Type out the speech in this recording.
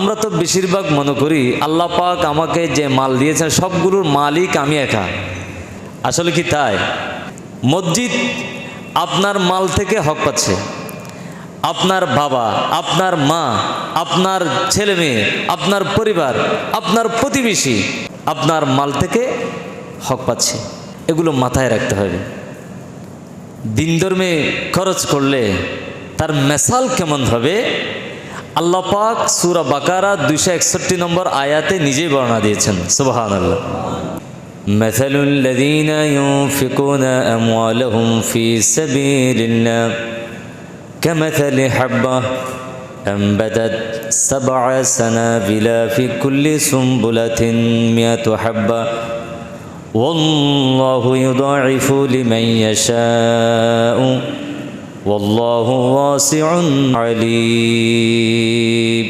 আমরা তো বেশিরভাগ মনে করি আল্লাহ পাক আমাকে যে মাল দিয়েছেন সবগুলোর মালিক আমি একা। আসলে কি তাই? মসজিদ আপনার মাল থেকে হক পাচ্ছে, আপনার বাবা, আপনার মা, আপনার ছেলে মেয়ে, আপনার পরিবার, আপনার প্রতিবেশী আপনার মাল থেকে হক পাচ্ছে। এগুলো মাথায় রাখতে হবে। দিন ধর্মে খরচ করলে তার মেসাল কেমন হবে আল্লাহ পাক সূরা বাকারা 261 নম্বর আয়াতে নিজেই বর্ণনা দিয়েছেন। সুবহানাল্লাহ। মাসালুল লাযীনা ইউনফিকুনা আমওয়ালাহুম ফি সাবিলিল্লাহ কামাসালি হাব্বাহ أنبتت 7 سنابل في كل سنبلة 100 حبة والله يضاعف لمن يشاء والله واسع عليم।